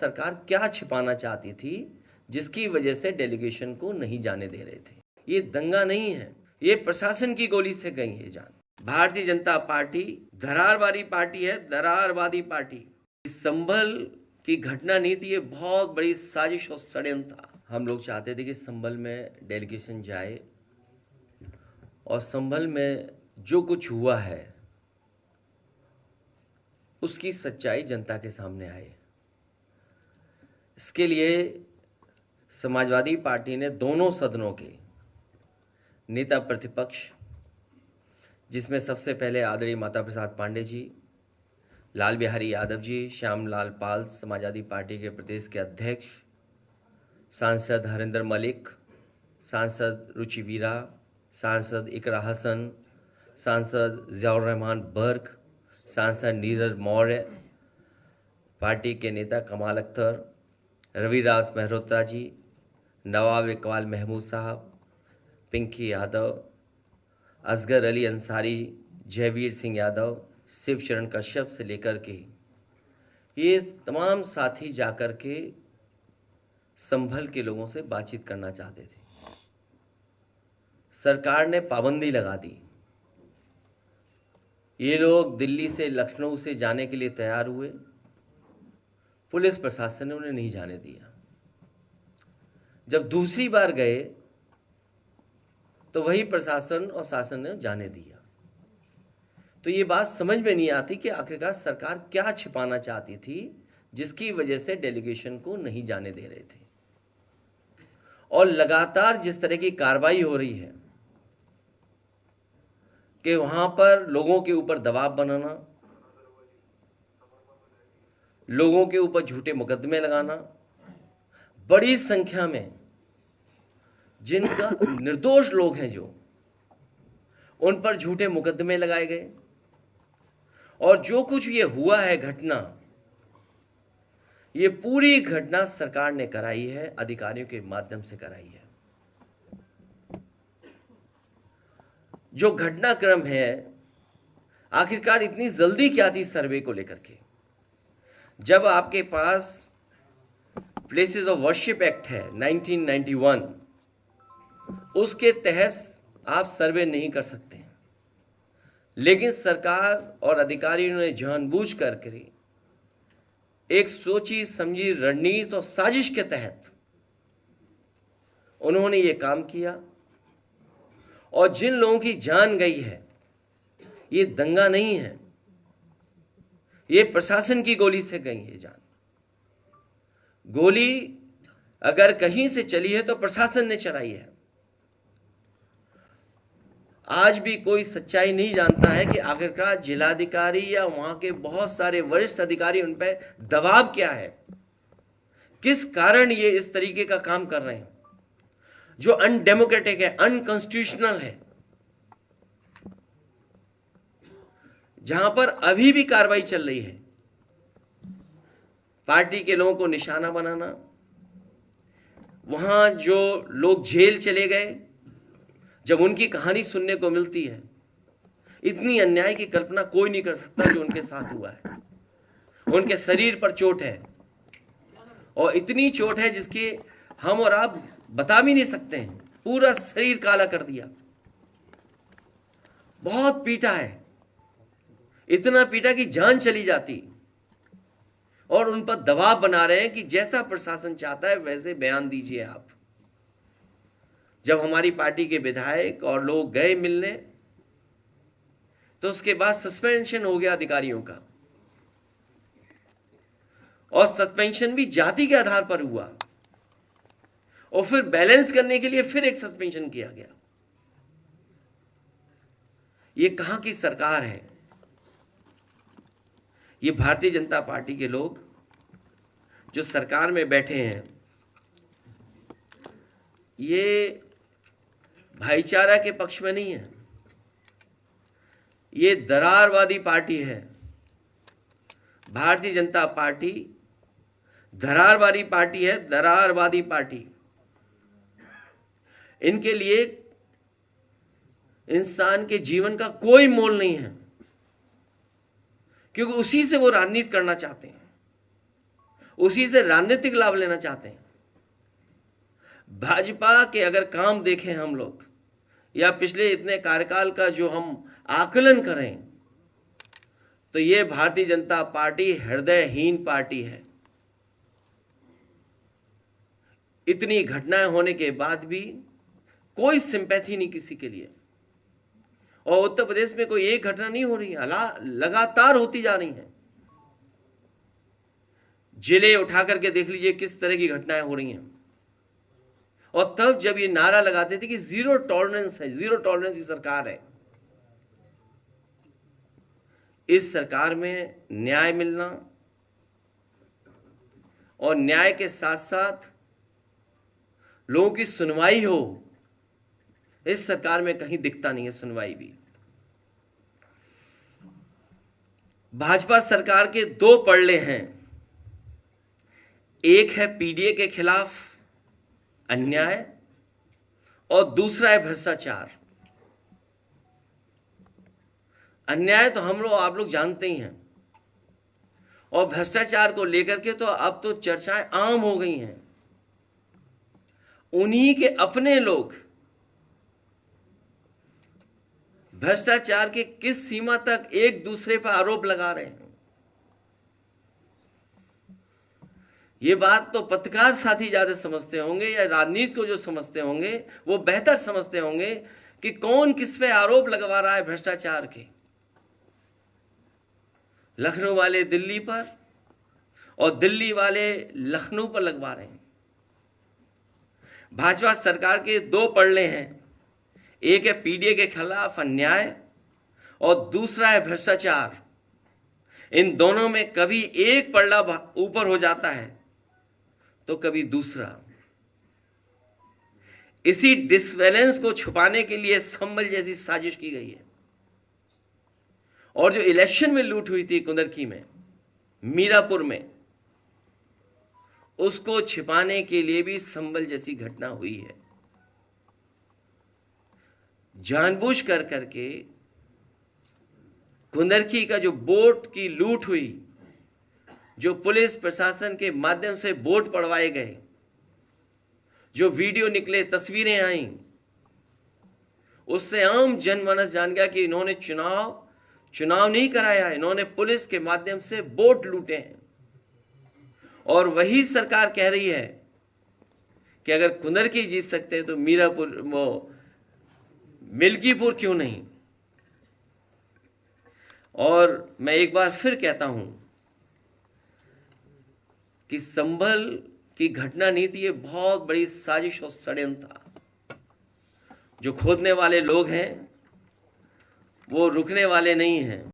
सरकार क्या छिपाना चाहती थी जिसकी वजह से डेलीगेशन को नहीं जाने दे रहे थे। ये दंगा नहीं है, ये प्रशासन की गोली से गई है जान। भारतीय जनता पार्टी दरारवादी पार्टी है, दरारवादी पार्टी। संभल की घटना नहीं थी, ये बहुत बड़ी साजिश और षड्यंत्र था। हम लोग चाहते थे कि संभल में डेलीगेशन जाए और संभल में जो कुछ हुआ है उसकी सच्चाई जनता के सामने आए। इसके लिए समाजवादी पार्टी ने दोनों सदनों के नेता प्रतिपक्ष, जिसमें सबसे पहले आदरणीय माता प्रसाद पांडे जी, लाल बिहारी यादव जी, श्यामलाल पाल समाजवादी पार्टी के प्रदेश के अध्यक्ष, सांसद हरिंदर मलिक, सांसद रुचि वीरा, सांसद इकरा हसन, सांसद जियाउर रहमान बर्क, सांसद नीरज मौर्य, पार्टी के नेता कमाल अख्तर, रविराज मेहरोत्रा जी, नवाब इकबाल महमूद साहब, पिंकी यादव, असगर अली अंसारी, जयवीर सिंह यादव, शिवचरण कश्यप से लेकर के ये तमाम साथी जाकर के संभल के लोगों से बातचीत करना चाहते थे। सरकार ने पाबंदी लगा दी। ये लोग दिल्ली से लखनऊ से जाने के लिए तैयार हुए, पुलिस प्रशासन ने उन्हें नहीं जाने दिया। जब दूसरी बार गए तो वही प्रशासन और शासन ने जाने दिया। तो ये बात समझ में नहीं आती कि आखिरकार सरकार क्या छिपाना चाहती थी जिसकी वजह से डेलीगेशन को नहीं जाने दे रहे थे। और लगातार जिस तरह की कार्रवाई हो रही है कि वहां पर लोगों के ऊपर दबाव बनाना, लोगों के ऊपर झूठे मुकदमे लगाना, बड़ी संख्या में जिनका निर्दोष लोग हैं जो उन पर झूठे मुकदमे लगाए गए। और जो कुछ ये हुआ है घटना, ये पूरी घटना सरकार ने कराई है, अधिकारियों के माध्यम से कराई है। जो घटनाक्रम है, आखिरकार इतनी जल्दी क्या थी सर्वे को लेकर के? जब आपके पास प्लेसेस ऑफ वर्शिप एक्ट है 1991, उसके तहत आप सर्वे नहीं कर सकते। लेकिन सरकार और अधिकारियों ने जानबूझ करके एक सोची समझी रणनीति और साजिश के तहत उन्होंने ये काम किया। और जिन लोगों की जान गई है, ये दंगा नहीं है, ये प्रशासन की गोली से गई है जान। गोली अगर कहीं से चली है तो प्रशासन ने चलाई है। आज भी कोई सच्चाई नहीं जानता है कि आखिरकार जिलाधिकारी या वहां के बहुत सारे वरिष्ठ अधिकारी उन पर दबाव क्या है, किस कारण ये इस तरीके का काम कर रहे हैं जो अनडेमोक्रेटिक है, अनकॉन्स्टिट्यूशनल है। जहां पर अभी भी कार्रवाई चल रही है, पार्टी के लोगों को निशाना बनाना, वहां जो लोग जेल चले गए, जब उनकी कहानी सुनने को मिलती है, इतनी अन्याय की कल्पना कोई नहीं कर सकता जो उनके साथ हुआ है। उनके शरीर पर चोट है और इतनी चोट है जिसकी हम और आप बता भी नहीं सकते हैं। पूरा शरीर काला कर दिया, बहुत पीटा है, इतना पीटा कि जान चली जाती। और उन पर दबाव बना रहे हैं कि जैसा प्रशासन चाहता है वैसे बयान दीजिए आप। जब हमारी पार्टी के विधायक और लोग गए मिलने तो उसके बाद सस्पेंशन हो गया अधिकारियों का, और सस्पेंशन भी जाति के आधार पर हुआ। और फिर बैलेंस करने के लिए फिर एक सस्पेंशन किया गया। ये कहां की सरकार है? ये भारतीय जनता पार्टी के लोग जो सरकार में बैठे हैं, ये भाईचारा के पक्ष में नहीं है, ये दरारवादी पार्टी है। भारतीय जनता पार्टी दरारवादी पार्टी है, दरारवादी पार्टी। इनके लिए इंसान के जीवन का कोई मोल नहीं है, क्योंकि उसी से वो राजनीति करना चाहते हैं, उसी से राजनीतिक लाभ लेना चाहते हैं। भाजपा के अगर काम देखें हम लोग, या पिछले इतने कार्यकाल का जो हम आकलन करें, तो ये भारतीय जनता पार्टी हृदयहीन पार्टी है। इतनी घटनाएं होने के बाद भी कोई सिंपैथी नहीं किसी के लिए। और उत्तर प्रदेश में कोई एक घटना नहीं हो रही है, लगातार होती जा रही हैं। जिले उठा करके देख लीजिए किस तरह की घटनाएं हो रही हैं। और तब जब ये नारा लगाते थे कि जीरो टॉलरेंस है, जीरो टॉलरेंस की सरकार है, इस सरकार में न्याय मिलना और न्याय के साथ साथ लोगों की सुनवाई हो, इस सरकार में कहीं दिखता नहीं है सुनवाई भी। भाजपा सरकार के दो पड़ले हैं, एक है पीडीए के खिलाफ अन्याय और दूसरा है भ्रष्टाचार। अन्याय तो हम लोग आप लोग जानते ही हैं, और भ्रष्टाचार को लेकर के तो अब तो चर्चाएं आम हो गई हैं। उन्हीं के अपने लोग भ्रष्टाचार के किस सीमा तक एक दूसरे पर आरोप लगा रहे हैं। ये बात तो पत्रकार साथी ज्यादा समझते होंगे, या राजनीति को जो समझते होंगे वो बेहतर समझते होंगे कि कौन किस पे आरोप लगवा रहा है भ्रष्टाचार के। लखनऊ वाले दिल्ली पर और दिल्ली वाले लखनऊ पर लगवा रहे हैं। भाजपा सरकार के दो पड़ले हैं, एक है पीडीए के खिलाफ अन्याय और दूसरा है भ्रष्टाचार। इन दोनों में कभी एक पड़ला ऊपर हो जाता है तो कभी दूसरा। इसी डिसबैलेंस को छुपाने के लिए संभल जैसी साजिश की गई है। और जो इलेक्शन में लूट हुई थी कुंदरकी में, मीरापुर में, उसको छिपाने के लिए भी संभल जैसी घटना हुई है। जानबूझ कर करके कुंदरकी का जो वोट की लूट हुई, जो पुलिस प्रशासन के माध्यम से वोट पड़वाए गए, जो वीडियो निकले, तस्वीरें आई, उससे आम जनमानस जान गया कि इन्होंने चुनाव नहीं कराया, इन्होंने पुलिस के माध्यम से वोट लूटे हैं। और वही सरकार कह रही है कि अगर कुंदरकी जीत सकते हैं तो मीरापुर, वो मिल्कीपुर क्यों नहीं। और मैं एक बार फिर कहता हूं कि संभल की घटना नहीं थी, ये बहुत बड़ी साजिश और षड्यंत्र था। जो खोदने वाले लोग हैं वो रुकने वाले नहीं हैं।